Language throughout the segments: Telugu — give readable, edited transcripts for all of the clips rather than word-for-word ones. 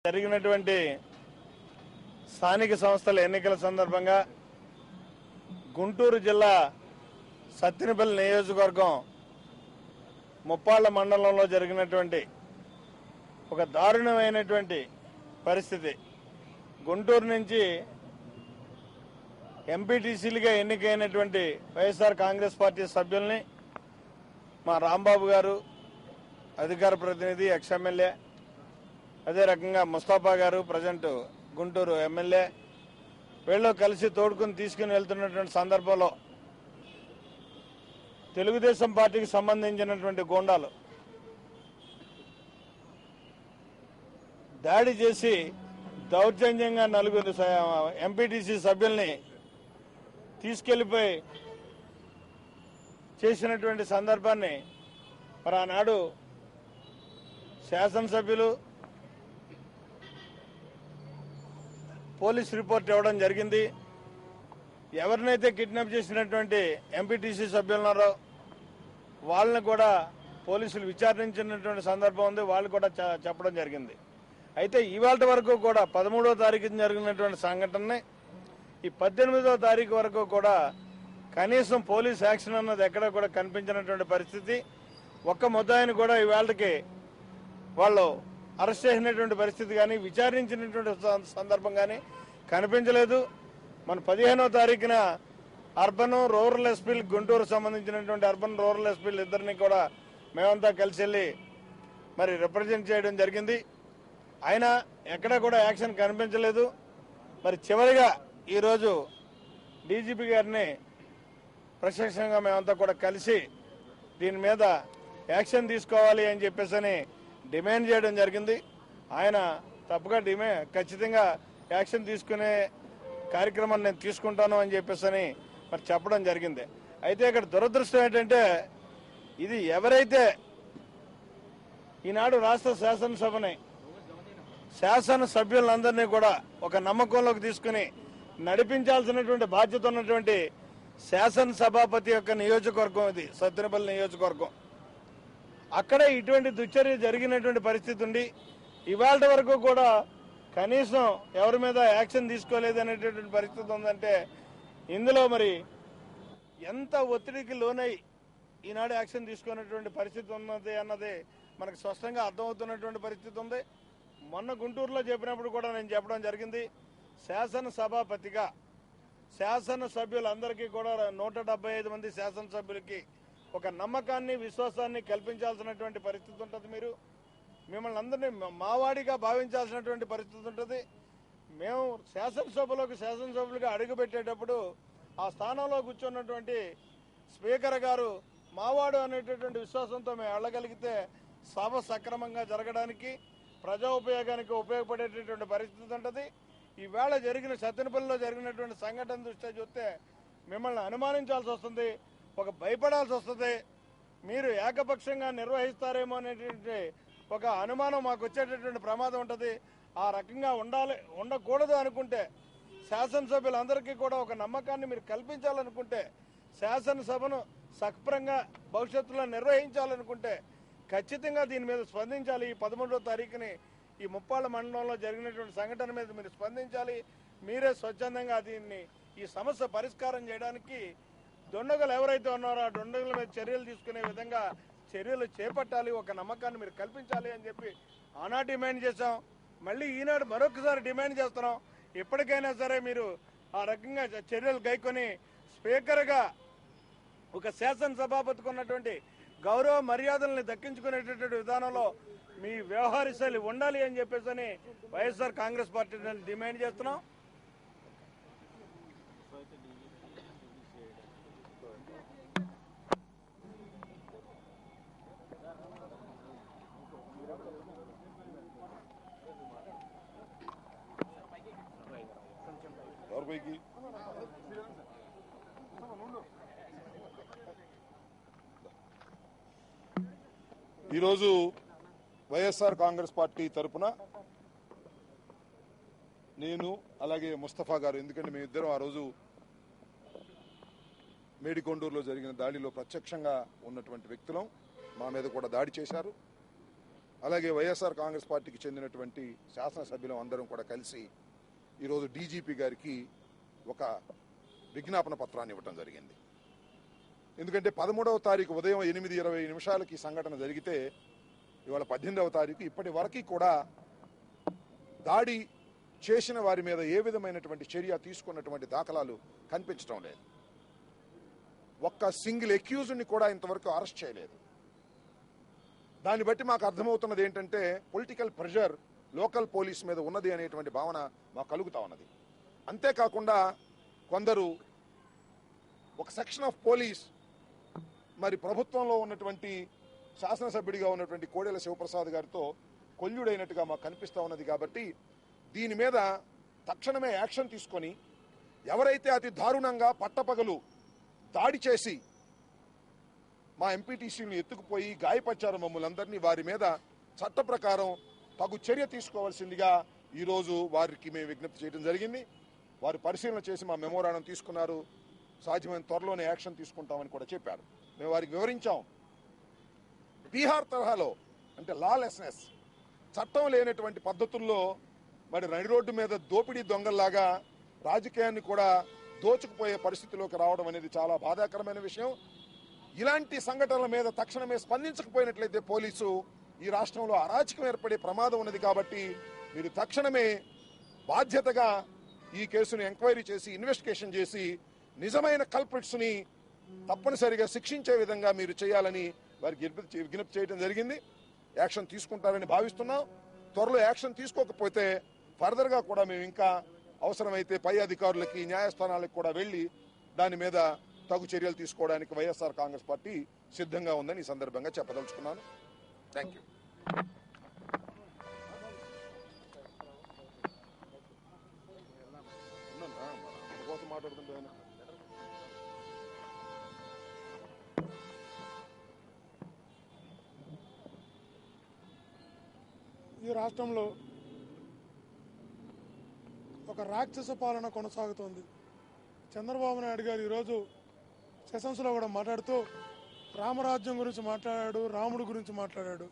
జరిగినటువంటి స్థానిక సంస్థల ఎన్నికల సందర్భంగా గుంటూరు జిల్లా సత్తెనపల్లి నియోజకవర్గం ముప్పాళ్ల మండలంలో జరిగినటువంటి ఒక దారుణమైనటువంటి పరిస్థితి. గుంటూరు నుంచి ఎంపీటీసీలుగా ఎన్నికైనటువంటి వైఎస్ఆర్ కాంగ్రెస్ పార్టీ సభ్యుల్ని మా రాంబాబు గారు అధికార ప్రతినిధి ఎమ్మెల్యే, అదే రకంగా ముస్తాఫా గారు ప్రజెంట్ గుంటూరు ఎమ్మెల్యే, వీళ్ళు కలిసి తోడుకుని తీసుకుని వెళ్తున్నటువంటి సందర్భంలో తెలుగుదేశం పార్టీకి సంబంధించినటువంటి గూండాలు దాడి చేసి దౌర్జన్యంగా నలుగురు ఎంపీటీసీ సభ్యుల్ని తీసుకెళ్లిపోయి చేసినటువంటి సందర్భాన్ని మరి ఆనాడు శాసనసభ్యులు పోలీస్ రిపోర్ట్ ఇవ్వడం జరిగింది. ఎవరినైతే కిడ్నాప్ చేసినటువంటి ఎంపీటీసీ సభ్యులున్నారో వాళ్ళని కూడా పోలీసులు విచారించినటువంటి సందర్భం ఉంది. వాళ్ళు కూడా చెప్పడం జరిగింది. అయితే ఇవాళ వరకు కూడా 13వ తారీఖున జరిగినటువంటి సంఘటనని ఈ 18వ తారీఖు వరకు కూడా కనీసం పోలీస్ యాక్షన్ అన్నది ఎక్కడ కూడా కనిపించినటువంటి పరిస్థితి. ఒక్క ముద్దాయిని కూడా ఇవాళకి వాళ్ళు అరెస్ట్ చేసినటువంటి పరిస్థితి కానీ విచారించినటువంటి సందర్భం కానీ కనిపించలేదు. మన 15వ తారీఖున అర్బన్ రూరల్ ఎస్పీలు గుంటూరు సంబంధించినటువంటి అర్బన్ రూరల్ ఎస్పీలు ఇద్దరిని కూడా మేమంతా కలిసి వెళ్ళి మరి రిప్రజెంట్ చేయడం జరిగింది. అయినా ఎక్కడ కూడా యాక్షన్ కనిపించలేదు. మరి చివరిగా ఈరోజు డీజీపీ గారిని ప్రత్యక్షంగా మేమంతా కూడా కలిసి దీని మీద యాక్షన్ తీసుకోవాలి అని చెప్పేసి డిమాండ్ చేయడం జరిగింది. ఆయన తప్పగా ఖచ్చితంగా యాక్షన్ తీసుకునే కార్యక్రమాన్ని నేను తీసుకుంటాను అని చెప్పేసి మరి చెప్పడం జరిగింది. అయితే ఇక్కడ దురదృష్టం ఏంటంటే ఇది ఎవరైతే ఈనాడు రాష్ట్ర శాసనసభ్యులందరినీ కూడా ఒక నమ్మకంలోకి తీసుకుని నడిపించాల్సినటువంటి బాధ్యత ఉన్నటువంటి శాసనసభాపతి యొక్క నియోజకవర్గం ఇది సత్తెనపల్లి నియోజకవర్గం. అక్కడే ఇటువంటి దుశ్చర్య జరిగినటువంటి పరిస్థితి ఉంది. ఇవాళ వరకు కూడా కనీసం ఎవరి మీద యాక్షన్ తీసుకోలేదు అనేటటువంటి పరిస్థితి ఉందంటే ఇందులో మరి ఎంత ఒత్తిడికి లోనై ఈనాడు యాక్షన్ తీసుకునేటువంటి పరిస్థితి ఉన్నది అన్నది మనకు స్పష్టంగా అర్థమవుతున్నటువంటి పరిస్థితి ఉంది. మొన్న గుంటూరులో చెప్పినప్పుడు కూడా నేను చెప్పడం జరిగింది. శాసనసభాపతిగా శాసనసభ్యులందరికీ కూడా 175 మంది శాసనసభ్యులకి ఒక నమ్మకాన్ని విశ్వాసాన్ని కల్పించాల్సినటువంటి పరిస్థితి ఉంటుంది. మిమ్మల్ని అందరినీ మావాడిగా భావించాల్సినటువంటి పరిస్థితి ఉంటుంది. మేము శాసనసభ్యులుగా అడుగుపెట్టేటప్పుడు ఆ స్థానంలో కూర్చున్నటువంటి స్పీకర్ గారు మావాడు అనేటటువంటి విశ్వాసంతో మేము వెళ్ళగలిగితే సభ సక్రమంగా జరగడానికి ప్రజా ఉపయోగానికి ఉపయోగపడేటటువంటి పరిస్థితి ఉంటుంది. ఈవేళ సత్తెనపల్లిలో జరిగినటువంటి సంఘటన దృష్ట్యా చూస్తే మిమ్మల్ని అనుమానించాల్సి వస్తుంది, ఒక భయపడాల్సి వస్తుంది. మీరు ఏకపక్షంగా నిర్వహిస్తారేమో అనేటువంటి ఒక అనుమానం మాకు వచ్చేటటువంటి ప్రమాదం ఉంటుంది. ఆ రకంగా ఉండకూడదు అనుకుంటే శాసనసభ్యులందరికీ కూడా ఒక నమ్మకాన్ని మీరు కల్పించాలనుకుంటే శాసనసభను సక్రమంగా భవిష్యత్తులో నిర్వహించాలనుకుంటే ఖచ్చితంగా దీని మీద స్పందించాలి. ఈ 13వ తారీఖుని ఈ ముప్పాళ్ల మండలంలో జరిగినటువంటి సంఘటన మీద మీరు స్పందించాలి. మీరే స్వచ్ఛందంగా ఈ సమస్య పరిష్కారం చేయడానికి దొండగలు ఎవరైతే ఉన్నారో ఆ దొండగల మీద చర్యలు తీసుకునే విధంగా చర్యలు చేపట్టాలి, ఒక నమ్మకాన్ని మీరు కల్పించాలి అని చెప్పి ఆనాడు డిమాండ్ చేశాం. మళ్ళీ ఈనాడు మరొకసారి డిమాండ్ చేస్తున్నాం. ఎప్పటికైనా సరే మీరు ఆ రకంగా చర్యలు గైకొని స్పీకర్గా ఒక శాసనసభాపతికి ఉన్నటువంటి గౌరవ మర్యాదల్ని దక్కించుకునేటటువంటి విధానంలో మీ వ్యవహార శైలి ఉండాలి అని చెప్పేసి వైఎస్ఆర్ కాంగ్రెస్ పార్టీ డిమాండ్ చేస్తున్నాం. ఈరోజు వైఎస్ఆర్ కాంగ్రెస్ పార్టీ తరఫున నేను అలాగే ముస్తఫా గారు, ఎందుకంటే మేమిద్దరం ఆ రోజు మేడికొండూరులో జరిగిన దాడిలో ప్రత్యక్షంగా ఉన్నటువంటి వ్యక్తులం, మా మీద కూడా దాడి చేశారు. అలాగే వైఎస్ఆర్ కాంగ్రెస్ పార్టీకి చెందినటువంటి శాసనసభ్యులం అందరం కూడా కలిసి ఈరోజు డీజీపీ గారికి ఒక విజ్ఞాపన పత్రాన్ని ఇవ్వటం జరిగింది. ఎందుకంటే 13వ తారీఖు ఉదయం 8:20 ఈ సంఘటన జరిగితే ఇవాళ 18వ తారీఖు ఇప్పటి వరకు కూడా దాడి చేసిన వారి మీద ఏ విధమైనటువంటి చర్య తీసుకున్నటువంటి దాఖలాలు కనిపించడం లేదు. ఒక్క సింగిల్ అక్యూజ్ని కూడా ఇంతవరకు అరెస్ట్ చేయలేదు. దాన్ని బట్టి మాకు అర్థమవుతున్నది ఏంటంటే పొలిటికల్ ప్రెషర్ లోకల్ పోలీస్ మీద ఉన్నది అనేటువంటి భావన మాకు కలుగుతా ఉన్నది. అంతేకాకుండా కొందరు ఒక సెక్షన్ ఆఫ్ పోలీస్ మరి ప్రభుత్వంలో ఉన్నటువంటి శాసనసభ్యుడిగా ఉన్నటువంటి కోడెల శివప్రసాద్ గారితో కొల్లుడైనట్టుగా మాకు కనిపిస్తూ ఉన్నది. కాబట్టి దీని మీద తక్షణమే యాక్షన్ తీసుకొని ఎవరైతే అతి దారుణంగా పట్టపగలు దాడి చేసి మా ఎంపీటీసీని ఎత్తుకుపోయి గాయపరిచారు మమ్మల్ని అందరినీ, వారి మీద చట్ట ప్రకారం తగు చర్య తీసుకోవాల్సిందిగా ఈరోజు వారికి మేము విజ్ఞప్తి చేయడం జరిగింది. వారు పరిశీలన చేసి మా మెమోరాండం తీసుకున్నారు. సాధ్యమైన త్వరలోనే యాక్షన్ తీసుకుంటామని కూడా చెప్పారు. మేము వారికి వివరించాం. బీహార్ తరహాలో అంటే లాలెస్నెస్, చట్టం లేనటువంటి పద్ధతుల్లో మరి నడి రోడ్డు మీద దోపిడీ దొంగల్లాగా రాజకీయాన్ని కూడా దోచుకుపోయే పరిస్థితిలోకి రావడం అనేది చాలా బాధాకరమైన విషయం. ఇలాంటి సంఘటనల మీద తక్షణమే స్పందించకపోయినట్లయితే పోలీసు ఈ రాష్ట్రంలో అరాచకం ఏర్పడే ప్రమాదం ఉన్నది. కాబట్టి మీరు తక్షణమే బాధ్యతగా ఈ కేసును ఎంక్వైరీ చేసి ఇన్వెస్టిగేషన్ చేసి నిజమైన కల్ప్రిట్స్ ని తప్పనిసరిగా శిక్షించే విధంగా మీరు చేయాలని వారికి విజ్ఞప్తి చేయడం జరిగింది. యాక్షన్ తీసుకుంటారని భావిస్తున్నాం. త్వరలో యాక్షన్ తీసుకోకపోతే ఫర్దర్ గా కూడా మేము ఇంకా అవసరమైతే పై అధికారులకి న్యాయస్థానాలకు కూడా వెళ్లి దాని మీద తగు చర్యలు తీసుకోవడానికి వైఎస్ఆర్ కాంగ్రెస్ పార్టీ సిద్ధంగా ఉందని ఈ సందర్భంగా చెప్పదలుచుకున్నాను. Thank you. ఈ రాష్ట్రంలో ఒక రాక్షస పాలన కొనసాగుతోంది. చంద్రబాబు నాయుడు గారు ఈరోజు సెషన్స్లో కూడా మాట్లాడుతూ రామరాజ్యం గురించి మాట్లాడాడు, రాముడు గురించి మాట్లాడాడు.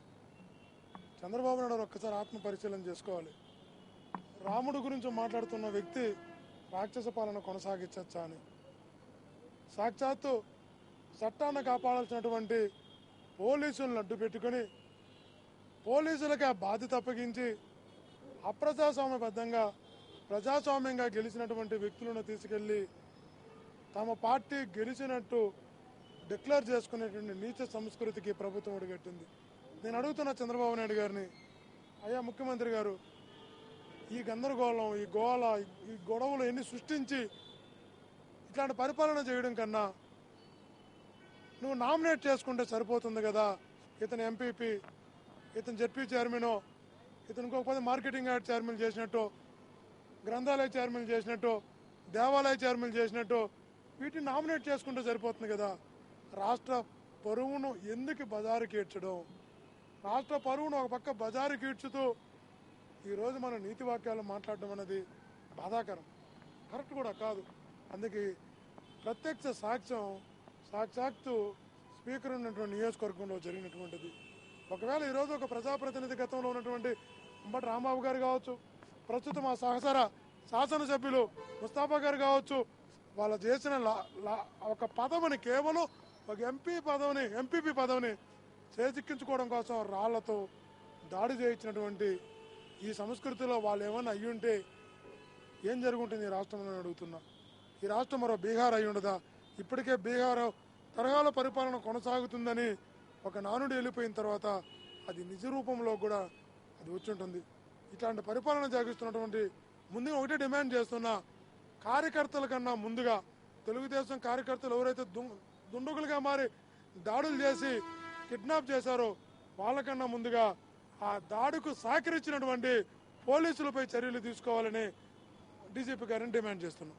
చంద్రబాబు నాయుడు ఒక్కసారి ఆత్మ పరిశీలన చేసుకోవాలి. రాముడు గురించి మాట్లాడుతున్న వ్యక్తి రాక్షస పాలన కొనసాగించచ్చా అని. సాక్షాత్తు చట్టాన్ని కాపాడాల్సినటువంటి పోలీసులను అడ్డు పెట్టుకుని పోలీసులకి ఆ బాధ్యత అప్పగించి అప్రజాస్వామ్యబద్ధంగా ప్రజాస్వామ్యంగా గెలిచినటువంటి వ్యక్తులను తీసుకెళ్లి తమ పార్టీ గెలిచినట్టు డిక్లేర్ చేసుకునేటువంటి నీచ సంస్కృతికి ప్రభుత్వం ఒడిగట్టింది. నేను అడుగుతున్న చంద్రబాబు నాయుడు గారిని, అయ్యా ముఖ్యమంత్రి గారు, ఈ గందరగోళం, ఈ గోళ, ఈ గొడవలు ఎన్ని సృష్టించి ఇట్లాంటి పరిపాలన చేయడం కన్నా నువ్వు నామినేట్ చేసుకుంటే సరిపోతుంది కదా. ఇతను ఎంపీపీ, ఇతను జెడ్పీ చైర్మన్, ఇతను ఇంకొక మార్కెటింగ్ యార్డ్ చైర్మన్ చేసినట్టు, గ్రంథాలయ చైర్మన్ చేసినట్టు, దేవాలయ చైర్మన్ చేసినట్టు వీటిని నామినేట్ చేసుకుంటే సరిపోతుంది కదా. రాష్ట్ర పరువును ఎందుకు బజారుకి ఈడ్చడం? రాష్ట్ర పరువును ఒక పక్క బజారుకి ఈడ్చుతూ ఈరోజు మనం నీతి వాక్యాలు మాట్లాడడం అనేది బాధాకరం, కరెక్ట్ కూడా కాదు. అందుకే ప్రత్యక్ష సాక్ష్యం సాక్షాత్తు స్పీకర్ ఉన్నటువంటి నియోజకవర్గంలో జరిగినటువంటిది. ఒకవేళ ఈరోజు ఒక ప్రజాప్రతినిధి గతంలో ఉన్నటువంటి అంబటి రాంబాబు గారు కావచ్చు, ప్రస్తుతం ఆ సహచర శాసనసభ్యులు ముస్తాఫా గారు కావచ్చు, వాళ్ళు చేసిన ఒక పదవిని, కేవలం ఒక ఎంపీపీ పదవిని చేజిక్కించుకోవడం కోసం రాళ్లతో దాడి చేయించినటువంటి ఈ సంస్కృతిలో వాళ్ళు ఏమన్నా అయ్యుంటే ఏం జరుగుంటుంది ఈ రాష్ట్రంలో అడుగుతున్నా. ఈ రాష్ట్రం మరో బీహార్ అయి ఉండదా? ఇప్పటికే బీహార్ తరహాల పరిపాలన కొనసాగుతుందని ఒక నానుడి వెళ్ళిపోయిన తర్వాత అది నిజ రూపంలో కూడా అది వచ్చి ఉంటుంది. ఇట్లాంటి పరిపాలన సాగిస్తున్నటువంటి ముందుగా ఒకటే డిమాండ్ చేస్తున్నా, కార్యకర్తల కన్నా ముందుగా తెలుగుదేశం కార్యకర్తలు ఎవరైతే దుండగులుగా మారి దాడులు చేసి కిడ్నాప్ చేశారో వాళ్ళకన్నా ముందుగా ఆ దాడుకు సహకరించినటువంటి పోలీసులపై చర్యలు తీసుకోవాలని డీజీపీ గారిని డిమాండ్ చేస్తున్నాం.